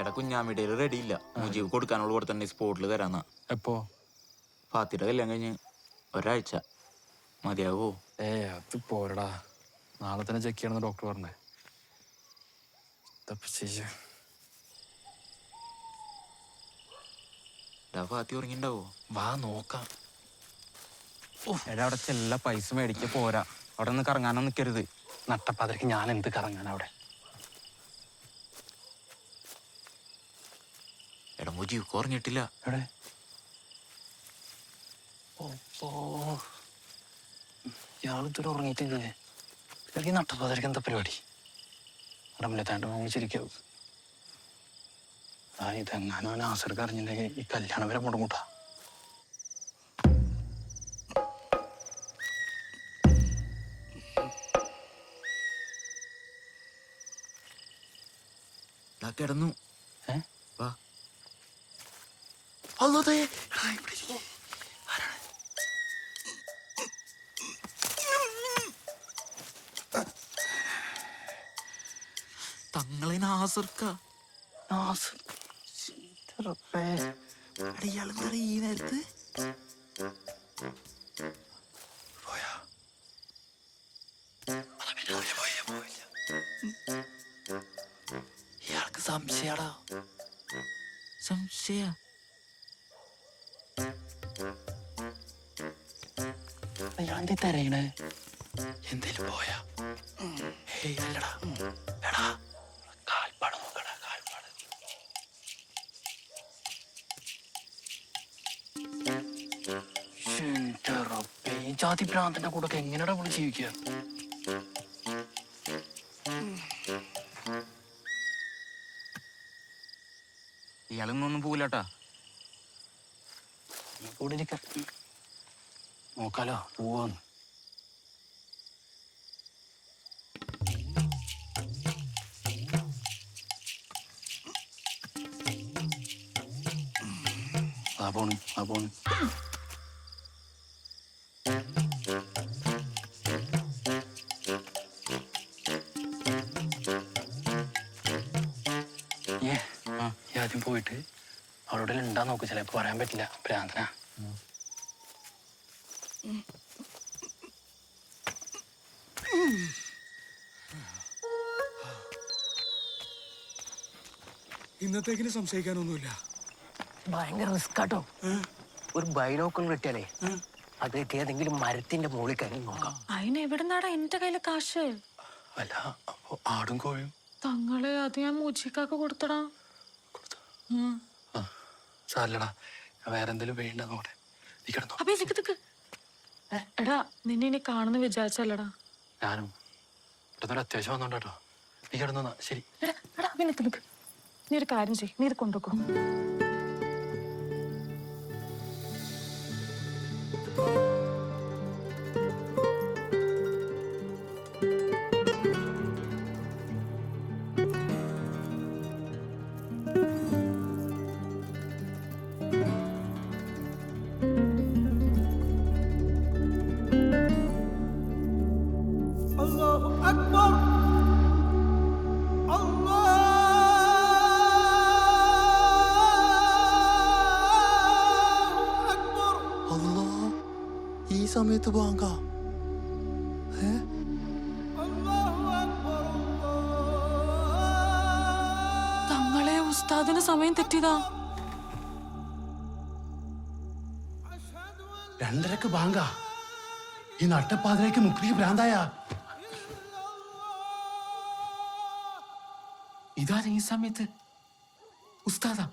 എടാ കുഞ്ഞാമിടയിൽ റെഡി ഇല്ല. മുജീബ് കൊടുക്കാനുള്ള കൊടുത്തിട്ടുണ്ട്, സ്പോട്ടിൽ തരാന്നാ. എപ്പോ? ഫാത്തിയുടെ കല്യാണം കഴിഞ്ഞ് ഒരാഴ്ച മതിയാവോ? അത് പോരടാ, നാളെ തന്നെ ചെക്ക് ചെയ്യണമെന്ന് ഡോക്ടർ പറഞ്ഞേ. ഫാത്തി ഉറങ്ങിണ്ടാവോ? വാ നോക്കാം. എടാ അവിടെ ചെല്ല പൈസ മേടിക്ക പോരാ, അവിടെ നിന്ന് കറങ്ങാനോ നിൽക്കരുത്. നട്ടപ്പാതിരക്ക് ഞാൻ എന്ത് കറങ്ങാൻ അവിടെ? എടാ മുജീബ് കുറഞ്ഞിട്ടില്ല. എവിടെ? ഇയാളിതൊരു ഉറങ്ങിയിട്ടില്ലേ? ഈ നട്ടപ്പാതിരക്ക് എന്താ പരിപാടി? റംലത്താൻ്റെ മോങ്ങി ചിരിക്കാവും. ഇതെങ്ങാനും അവൻ ആസർക്ക് അറിഞ്ഞിട്ടുണ്ടെങ്കിൽ ഈ കല്യാണം വരെ മുടങ്ങൂട്ടാ. കിടന്നു. വാ. തങ്ങളെ നാസർക്ക ഇയാളെന്താ ഈ നേരത്ത്? ഇയാൾക്ക് സംശയാടാ. സംശയ അയാളെന്തീ തരയണേ? എന്തേലും പോയാ? അല്ലടാ, എടാ കാൽപ്പാട് നോക്കടാ, കാൽപ്പാട്. ജാതി ഭ്രാന്തന്റെ കൂടെ ഒക്കെ എങ്ങനെയാടാ നമ്മൾ ജീവിക്കുക? ഇയാളൊന്നും പോവില്ലാട്ടാ. കൂടെ ഇരിക്ക, നോക്കാലോ പോവാന്ന്. ആ പോണ്, ആ പോണ്. ആദ്യം പോയിട്ട് അവളോട് ഉണ്ടാ നോക്ക്, ചിലപ്പോ പറയാൻ പറ്റില്ല, ഭ്രാന്തനാ. ഇന്നത്തേക്കിന് സംശയിക്കാനൊന്നുമില്ല. ഭയങ്കര റിസ്കാട്ടോ. ഒരു ബൈനോക്കുലർ കിട്ടിയാലേ അത് ഏതെങ്കിലും മരത്തിന്റെ മുകളിൽ കയറി നോക്കാം. അതിന് എവിടുന്നാടാ എന്റെ കയ്യില് കാശ്? അല്ല, അപ്പൊ ആടും കോഴിയും തങ്ങളെ അത് ഞാൻ മൂച്ചിക്കാക്ക് കൊടുത്തടാ. സാരല്ലടാ, വേറെ എന്തെങ്കിലും വേണ്ട നോട്ടെ. നീ കിടന്നോ. അപ്പൊ നിക്ക് എടാ, നിന്നെ ഇനി കാണുന്ന വിചാരിച്ചല്ലടാ. ഞാനും പെട്ടെന്നൊരു അത്യാവശ്യം വന്നോട്ടോ. നീ കിടന്നോന്നാ. ശരി. എടാ നിക്ക് നീ ഒരു കാര്യം ചെയ്യ്, നീ ഇത് കൊണ്ടുവെക്കോ. ഈ സമയത്ത് ബാങ്ക? തങ്ങളെ ഉസ്താദിന് സമയം തെറ്റിയതാ. 2:30 ബാങ്ക? ഈ നട്ടപ്പാതിരേക്ക് മുക്രിക്ക് ഭ്രാന്തായ? ഇതാ ഈ സമയത്ത് ഉസ്താദാ?